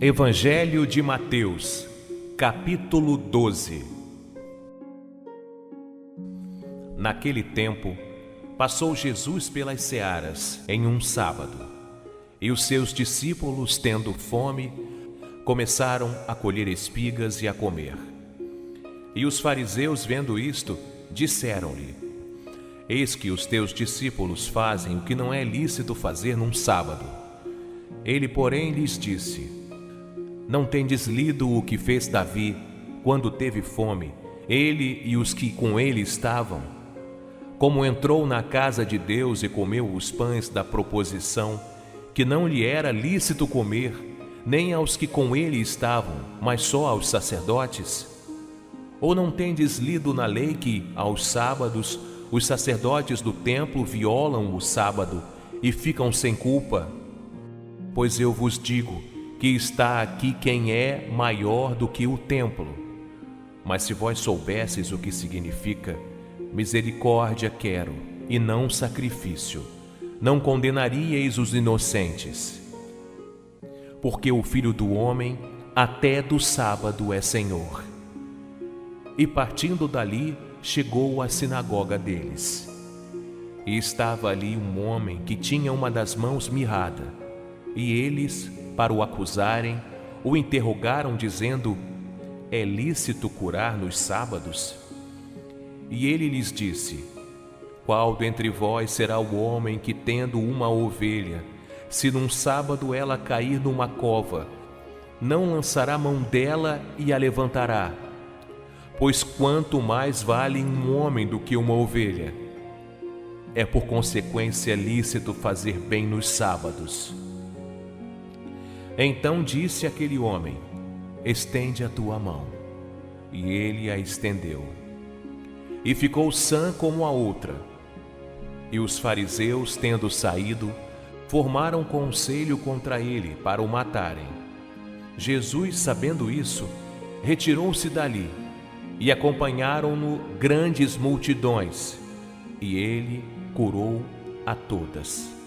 Evangelho de Mateus, capítulo 12. Naquele tempo, passou Jesus pelas searas em um sábado, e os seus discípulos, tendo fome, começaram a colher espigas e a comer. E os fariseus, vendo isto, disseram-lhe: Eis que os teus discípulos fazem o que não é lícito fazer num sábado. Ele, porém, lhes disse: Não tendes lido o que fez Davi, quando teve fome, ele e os que com ele estavam? Como entrou na casa de Deus e comeu os pães da proposição, que não lhe era lícito comer, nem aos que com ele estavam, mas só aos sacerdotes? Ou não tendes lido na lei que, aos sábados, os sacerdotes do templo violam o sábado e ficam sem culpa? Pois eu vos digo que está aqui quem é maior do que o templo. Mas se vós soubesseis o que significa, misericórdia quero, e não sacrifício, não condenaríeis os inocentes. Porque o Filho do Homem até do sábado é Senhor. E partindo dali, chegou à sinagoga deles. E estava ali um homem que tinha uma das mãos mirrada, e eles, para o acusarem, o interrogaram, dizendo: É lícito curar nos sábados? E ele lhes disse: Qual dentre vós será o homem que, tendo uma ovelha, se num sábado ela cair numa cova, não lançará mão dela e a levantará? Pois quanto mais vale um homem do que uma ovelha? É por consequência lícito fazer bem nos sábados. Então disse aquele homem: Estende a tua mão. E ele a estendeu. E ficou sã como a outra. E os fariseus, tendo saído, formaram conselho contra ele para o matarem. Jesus, sabendo isso, retirou-se dali, e acompanharam-no grandes multidões, e ele curou a todas.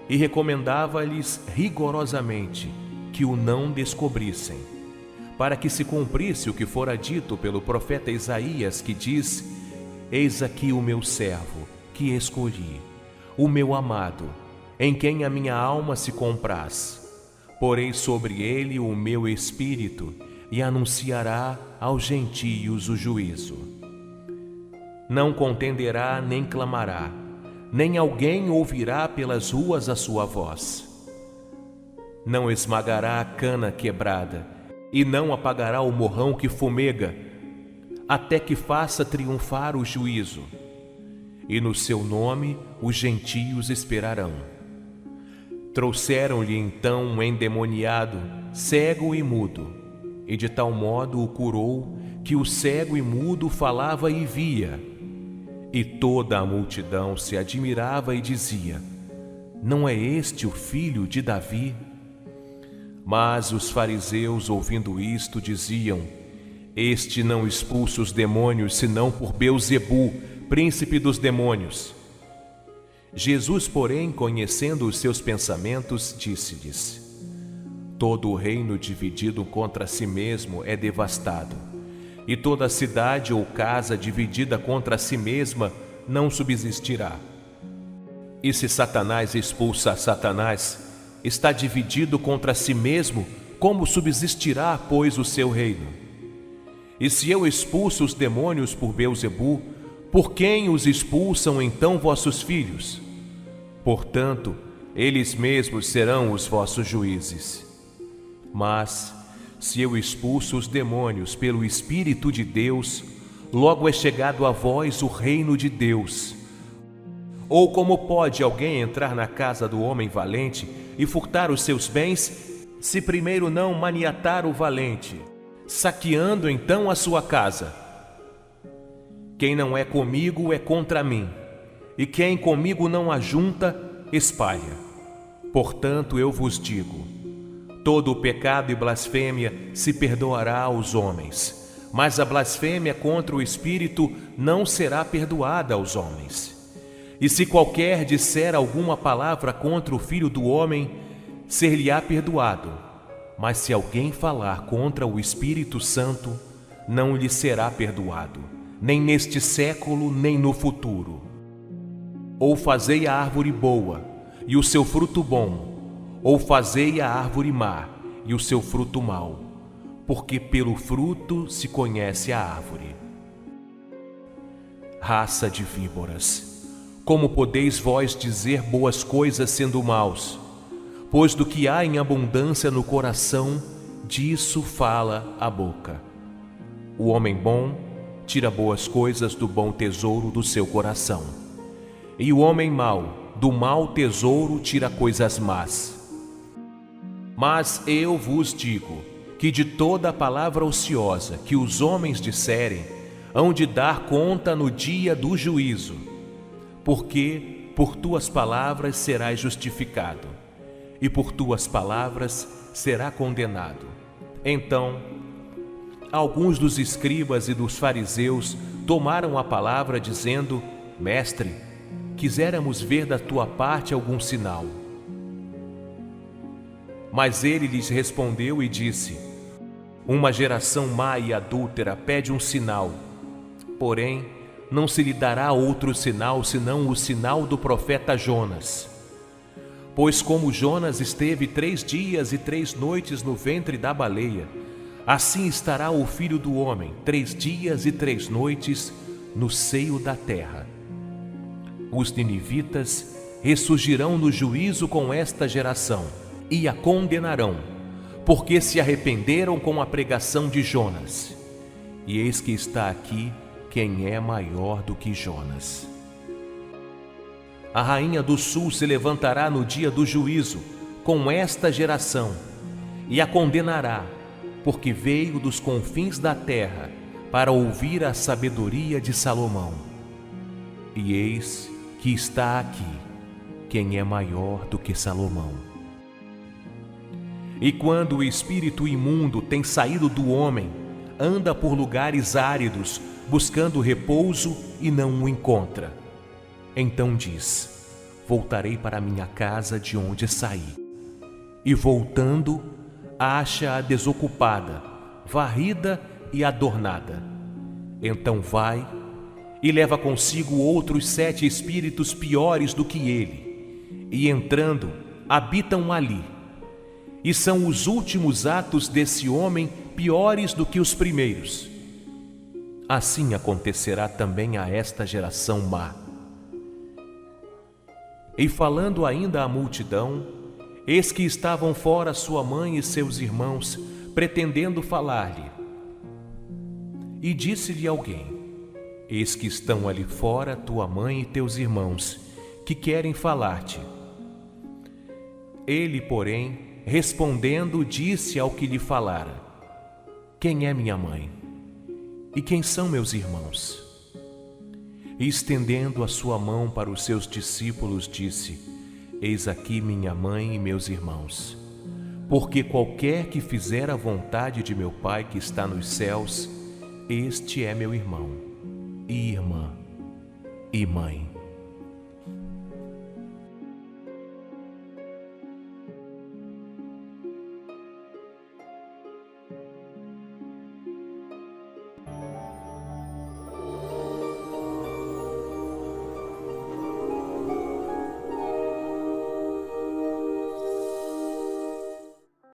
E recomendava-lhes rigorosamente que o não descobrissem, para que se cumprisse o que fora dito pelo profeta Isaías, que diz: Eis aqui o meu servo, que escolhi, o meu amado, em quem a minha alma se compraz. Porei sobre ele o meu espírito, e anunciará aos gentios o juízo. Não contenderá nem clamará, nem alguém ouvirá pelas ruas a sua voz. Não esmagará a cana quebrada, e não apagará o morrão que fumega, até que faça triunfar o juízo. E no seu nome os gentios esperarão. Trouxeram-lhe então um endemoniado, cego e mudo, e de tal modo o curou, que o cego e mudo falava e via. E toda a multidão se admirava e dizia: Não é este o filho de Davi? Mas os fariseus, ouvindo isto, diziam: Este não expulsa os demônios, senão por Beelzebu, príncipe dos demônios. Jesus, porém, conhecendo os seus pensamentos, disse-lhes: Todo o reino dividido contra si mesmo é devastado, e toda cidade ou casa dividida contra si mesma não subsistirá. E se Satanás expulsa Satanás, está dividido contra si mesmo, como subsistirá, pois, o seu reino? E se eu expulso os demônios por Beelzebu, por quem os expulsam então vossos filhos? Portanto, eles mesmos serão os vossos juízes. Mas, se eu expulso os demônios pelo Espírito de Deus, logo é chegado a vós o reino de Deus. Ou como pode alguém entrar na casa do homem valente e furtar os seus bens, se primeiro não maniatar o valente, saqueando então a sua casa? Quem não é comigo é contra mim, e quem comigo não ajunta, espalha. Portanto, eu vos digo: todo o pecado e blasfêmia se perdoará aos homens, mas a blasfêmia contra o Espírito não será perdoada aos homens. E se qualquer disser alguma palavra contra o Filho do Homem, ser-lhe-á perdoado, mas se alguém falar contra o Espírito Santo, não lhe será perdoado, nem neste século, nem no futuro. Ou fazei a árvore boa, e o seu fruto bom, ou fazei a árvore má, e o seu fruto mau, porque pelo fruto se conhece a árvore. Raça de víboras, como podeis vós dizer boas coisas sendo maus? Pois do que há em abundância no coração, disso fala a boca. O homem bom tira boas coisas do bom tesouro do seu coração, e o homem mau do mau tesouro tira coisas más. Mas eu vos digo que de toda a palavra ociosa que os homens disserem, hão de dar conta no dia do juízo, porque por tuas palavras serás justificado, e por tuas palavras será condenado. Então, alguns dos escribas e dos fariseus tomaram a palavra, dizendo: Mestre, quiséramos ver da tua parte algum sinal. Mas ele lhes respondeu e disse: Uma geração má e adúltera pede um sinal, porém não se lhe dará outro sinal senão o sinal do profeta Jonas. Pois como Jonas esteve 3 dias e 3 noites no ventre da baleia, assim estará o Filho do Homem 3 dias e 3 noites no seio da terra. Os ninivitas ressurgirão no juízo com esta geração e a condenarão, porque se arrependeram com a pregação de Jonas. E eis que está aqui quem é maior do que Jonas. A rainha do sul se levantará no dia do juízo com esta geração e a condenará, porque veio dos confins da terra para ouvir a sabedoria de Salomão. E eis que está aqui quem é maior do que Salomão. E quando o espírito imundo tem saído do homem, anda por lugares áridos, buscando repouso e não o encontra. Então diz: Voltarei para minha casa de onde saí. E voltando, acha-a desocupada, varrida e adornada. Então vai e leva consigo outros 7 espíritos piores do que ele, e entrando, habitam ali. E são os últimos atos desse homem piores do que os primeiros. Assim acontecerá também a esta geração má. E falando ainda à multidão, eis que estavam fora sua mãe e seus irmãos, pretendendo falar-lhe. E disse-lhe alguém: Eis que estão ali fora tua mãe e teus irmãos, que querem falar-te. Ele, porém, respondendo, disse ao que lhe falara: Quem é minha mãe? E quem são meus irmãos? E estendendo a sua mão para os seus discípulos, disse: Eis aqui minha mãe e meus irmãos. Porque qualquer que fizer a vontade de meu Pai que está nos céus, este é meu irmão, e irmã, e mãe.